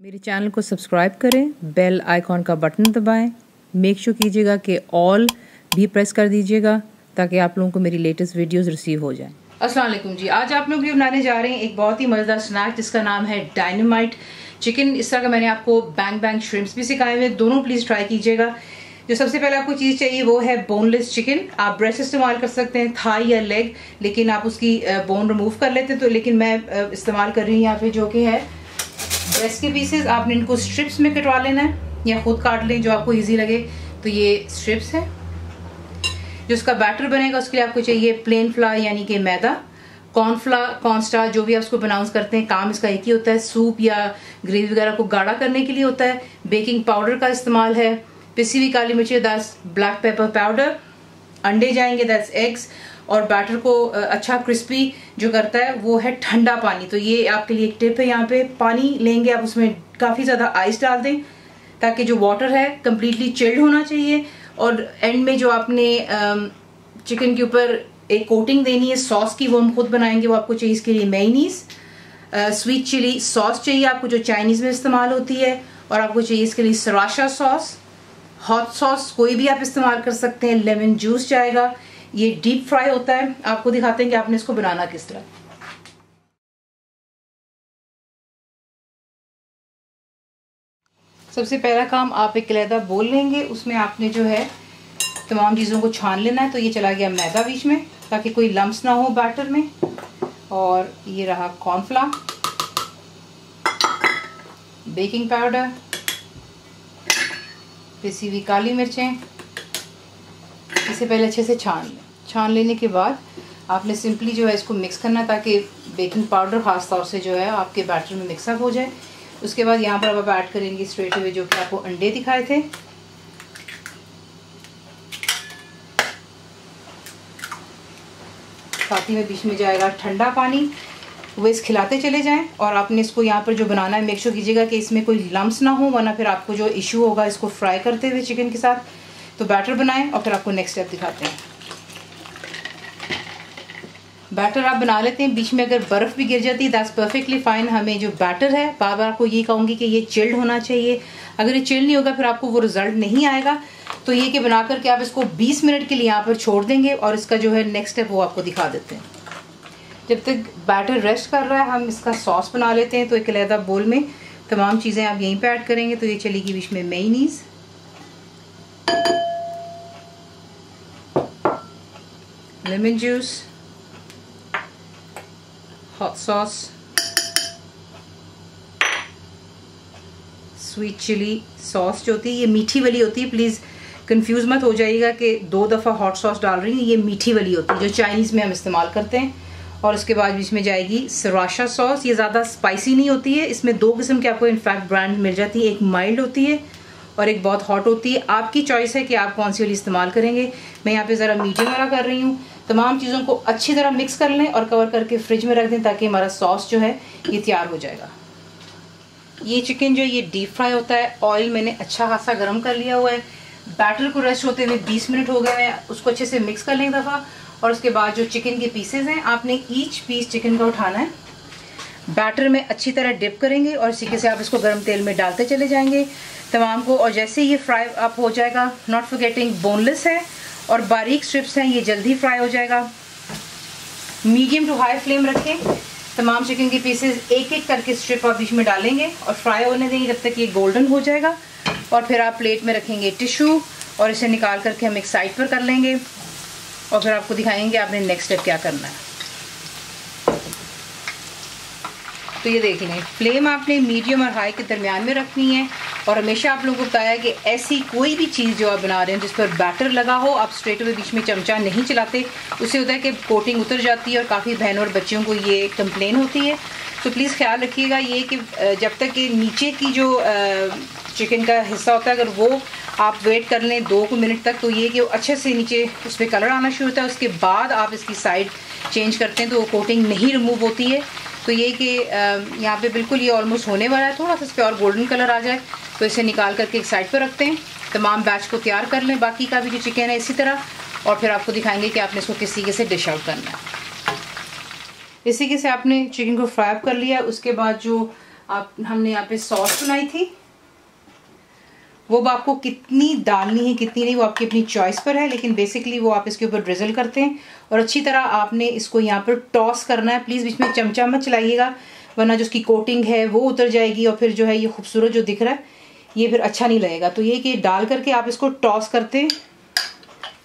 मेरे चैनल को सब्सक्राइब करें, बेल आइकॉन का बटन दबाएं, मेक श्योर कीजिएगा कि ऑल भी प्रेस कर दीजिएगा ताकि आप लोगों को मेरी लेटेस्ट वीडियोस रिसीव हो जाएं। अस्सलाम वालेकुम जी, आज आप लोग ये बनाने जा रहे हैं एक बहुत ही मज़ेदार स्नैक जिसका नाम है डायनामाइट चिकन। इस तरह का मैंने आपको बैंग बैंग श्रिम्प्स भी सिखाए हुए, दोनों प्लीज़ ट्राई कीजिएगा। जो सबसे पहले आपको चीज़ चाहिए वो है बोनलेस चिकन। आप ब्रेस्ट इस्तेमाल कर सकते हैं, थाई या लेग, लेकिन आप उसकी बोन रिमूव कर लेते हैं तो, लेकिन मैं इस्तेमाल कर रही हूँ यहाँ पे जो कि है ब्रेस्ट के पीसेस। आपने इनको स्ट्रिप्स में कटवा लेना है या खुद काट लें जो आपको इजी लगे। तो ये स्ट्रिप्स है। जो उसका बैटर बनेगा उसके लिए आपको चाहिए प्लेन फ्लावर यानी कि मैदा, कॉर्नफ्लावर, कॉर्नस्टार्च, जो भी आप उसको प्रोनाउंस करते हैं, काम इसका एक ही होता है। सूप या ग्रेवी वगैरह को गाढ़ा करने के लिए होता है। बेकिंग पाउडर का इस्तेमाल है, पिसी हुई काली मिर्ची, दैट्स ब्लैक पेपर पाउडर, अंडे जाएंगे, दैट्स एग्स, और बैटर को अच्छा क्रिस्पी जो करता है वो है ठंडा पानी। तो ये आपके लिए एक टिप है। यहाँ पे पानी लेंगे आप, उसमें काफ़ी ज़्यादा आइस डाल दें ताकि जो वाटर है कम्प्लीटली चिल्ड होना चाहिए। और एंड में जो आपने चिकन के ऊपर एक कोटिंग देनी है सॉस की, वो हम खुद बनाएंगे। वो आपको चाहिए इसके लिए मेयोनीज, स्वीट चिली सॉस चाहिए आपको जो चाइनीज़ में इस्तेमाल होती है, और आपको चाहिए इसके लिए सराशा सॉस, हॉट सॉस कोई भी आप इस्तेमाल कर सकते हैं, लेमन जूस जाएगा। ये डीप फ्राई होता है। आपको दिखाते हैं कि आपने इसको बनाना किस तरह। सबसे पहला काम, आप एक अलहदा बोल लेंगे, उसमें आपने जो है तमाम चीज़ों को छान लेना है। तो ये चला गया मैदा बीच में ताकि कोई लम्स ना हो बैटर में, और ये रहा कॉर्नफ्लावर, बेकिंग पाउडर, पिसी हुई काली मिर्चें। इसे पहले अच्छे से छान लें। छान लेने के बाद आपने सिंपली जो है इसको मिक्स करना ताकि बेकिंग पाउडर ख़ास तौर से जो है आपके बैटर में मिक्सअप हो जाए। उसके बाद यहाँ पर आप ऐड करेंगे स्ट्रेट अवे जो कि आपको अंडे दिखाए थे। साथ ही में बीच में जाएगा ठंडा पानी। वो इस खिलाते चले जाएं, और आपने इसको यहाँ पर जो बनाना है मेक श्योर कीजिएगा कि इसमें कोई लम्स ना हो, वरना फिर आपको जो इशू होगा इसको फ्राई करते हुए चिकन के साथ। तो बैटर बनाएं और फिर आपको नेक्स्ट स्टेप दिखाते हैं। बैटर आप बना लेते हैं, बीच में अगर बर्फ़ भी गिर जाती है दैट्स परफेक्टली फाइन। हमें जो बैटर है, बार बार आपको ये कहूँगी कि ये चिल्ड होना चाहिए। अगर ये चिल्ड नहीं होगा फिर आपको वो रिजल्ट नहीं आएगा। तो ये कि बना करके आप इसको 20 मिनट के लिए यहाँ पर छोड़ देंगे, और इसका जो है नेक्स्ट स्टेप वो आपको दिखा देते हैं। जब तक बैटर रेस्ट कर रहा है हम इसका सॉस बना लेते हैं। तो एक अलहदा बोल में तमाम चीज़ें आप यहीं पे ऐड करेंगे। तो ये चलेगी बीच में mayonnaise, lemon juice, hot sauce, sweet chilli sauce जो होती है ये मीठी वाली होती है। प्लीज़ कंफ्यूज मत हो जाइएगा कि 2 दफ़ा हॉट सॉस डाल रही हैं, ये मीठी वाली होती है जो चाइनीज़ में हम इस्तेमाल करते हैं। और उसके बाद बीच में जाएगी सराशा सॉस। ये ज़्यादा स्पाइसी नहीं होती है। इसमें 2 किस्म के आपको इनफैक्ट ब्रांड मिल जाती है, एक माइल्ड होती है और एक बहुत हॉट होती है। आपकी चॉइस है कि आप कौन सी वाली इस्तेमाल करेंगे। मैं यहाँ पे ज़रा मीडियम वाला कर रही हूँ। तमाम चीज़ों को अच्छी तरह मिक्स कर लें और कवर करके फ्रिज में रख दें ताकि हमारा सॉस जो है ये तैयार हो जाएगा। ये चिकन जो ये डीप फ्राई होता है, ऑयल मैंने अच्छा खासा गर्म कर लिया हुआ है। बैटर को रेस्ट होते हुए 20 मिनट हो गए हैं। उसको अच्छे से मिक्स कर लें एक दफ़ा, और उसके बाद जो चिकन के पीसेज हैं आपने ईच पीस चिकन का उठाना है, बैटर में अच्छी तरह डिप करेंगे और इसी से आप इसको गर्म तेल में डालते चले जाएंगे तमाम को। और जैसे ये फ्राई अप हो जाएगा, नॉट फॉरगेटिंग बोनलेस है और बारीक स्ट्रिप्स हैं, ये जल्दी फ्राई हो जाएगा। मीडियम टू हाई फ्लेम रखें। तमाम चिकन के पीसेस एक एक करके स्ट्रिप आप बीच में डालेंगे और फ्राई होने देंगे जब तक ये गोल्डन हो जाएगा। और फिर आप प्लेट में रखेंगे टिश्यू और इसे निकाल करके हम एक साइड पर कर लेंगे, और फिर आपको दिखाएंगे आपने नेक्स्ट स्टेप क्या करना है। तो ये देख लें, फ्लेम आपने मीडियम और हाई के दरमियान में रखनी है। और हमेशा आप लोगों को बताया कि ऐसी कोई भी चीज़ जो आप बना रहे हैं जिस पर बैटर लगा हो, आप स्ट्रेट अवे बीच में चमचा नहीं चलाते। उससे होता है कि कोटिंग उतर जाती है और काफ़ी बहनों और बच्चियों को ये कंप्लेन होती है। तो प्लीज़ ख्याल रखिएगा ये कि जब तक कि नीचे की जो चिकन का हिस्सा होता है अगर वो आप वेट कर लें 2 मिनट तक, तो ये कि अच्छे से नीचे उस पर कलर आना शुरू होता है। उसके बाद आप इसकी साइड चेंज करते हैं तो वो कोटिंग नहीं रिमूव होती है। तो ये कि यहाँ पे बिल्कुल ये ऑलमोस्ट होने वाला है, थोड़ा सा इस पर और गोल्डन कलर आ जाए तो इसे निकाल करके एक साइड पर रखते हैं। तमाम बैच को तैयार कर लें, बाकी का भी जो चिकन है इसी तरह, और फिर आपको दिखाएंगे कि आपने इसको किस तरीके से डिश आउट करना है। इसी के से आपने चिकन को फ्राई अप कर लिया। उसके बाद जो हमने यहाँ पे सॉस बनाई थी, वो आपको कितनी डालनी है कितनी नहीं वो आपकी अपनी चॉइस पर है, लेकिन बेसिकली वो आप इसके ऊपर ड्रिजल करते हैं और अच्छी तरह आपने इसको यहाँ पर टॉस करना है। प्लीज़ बीच में चमचा मत चलाइएगा, वरना जो उसकी कोटिंग है वो उतर जाएगी और फिर जो है ये खूबसूरत जो दिख रहा है ये फिर अच्छा नहीं लगेगा। तो ये कि डाल करके आप इसको टॉस करते हैं।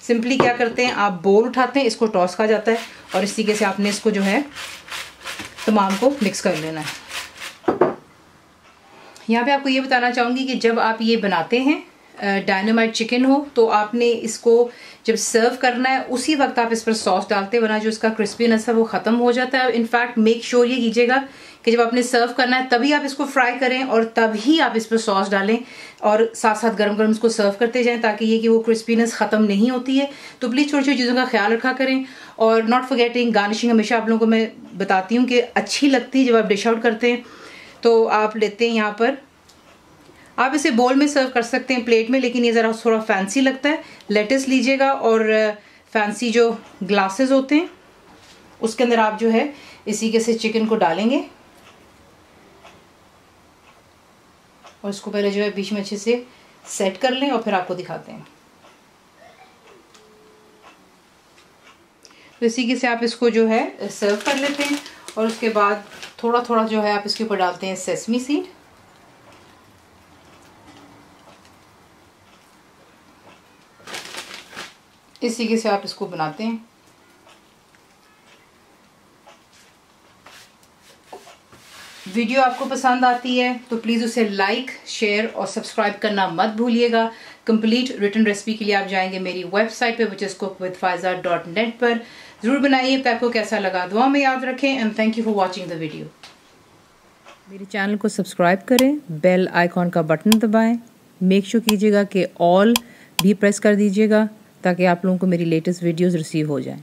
सिंपली क्या करते हैं, आप बोल उठाते हैं, इसको टॉस कहा जाता है, और इस तरीके से आपने इसको जो है तमाम को मिक्स कर लेना है। यहाँ पे आपको ये बताना चाहूँगी कि जब आप ये बनाते हैं डायनामाइट चिकन हो तो आपने इसको जब सर्व करना है उसी वक्त आप इस पर सॉस डालते हैं, वरना जो इसका क्रिस्पीनेस है वो ख़त्म हो जाता है। इनफैक्ट मेक श्योर ये कीजिएगा कि जब आपने सर्व करना है तभी आप इसको फ्राई करें और तभी आप इस पर सॉस डालें और साथ साथ गरम गरम इसको सर्व करते जाएं, ताकि ये कि वो क्रिस्पीनेस ख़त्म नहीं होती है। तो प्लीज़ छोटी छोटी चीज़ों का ख्याल रखा करें। और नॉट फॉरगेटिंग गार्निशिंग हमेशा आप लोगों को मैं बताती हूँ कि अच्छी लगती है जब आप डिश आउट करते हैं। तो आप लेते हैं यहाँ पर, आप इसे बोल में सर्व कर सकते हैं, प्लेट में, लेकिन ये ज़रा थोड़ा फैंसी लगता है। लेटस लीजिएगा और फैंसी जो ग्लासेस होते हैं उसके अंदर आप जो है इसी के से चिकन को डालेंगे और इसको पहले जो है बीच में अच्छे से सेट कर लें और फिर आपको दिखाते हैं। तो इसी के से आप इसको जो है सर्व कर लेते हैं और उसके बाद थोड़ा थोड़ा जो है आप इसके ऊपर डालते हैं सेसमी सीड। इस तरीके से आप इसको बनाते हैं। वीडियो आपको पसंद आती है तो प्लीज़ उसे लाइक, शेयर और सब्सक्राइब करना मत भूलिएगा। कंप्लीट रिटन रेसिपी के लिए आप जाएंगे मेरी वेबसाइट पे which is cookwithfaiza.net पर। ज़रूर बनाइए, पैक को कैसा लगा दुआ में याद रखें and thank you for watching the video. मेरे चैनल को सब्सक्राइब करें, बेल आइकॉन का बटन दबाएं, मेक श्योर कीजिएगा कि ऑल भी प्रेस कर दीजिएगा ताकि आप लोगों को मेरी लेटेस्ट वीडियोज़ रिसीव हो जाएं।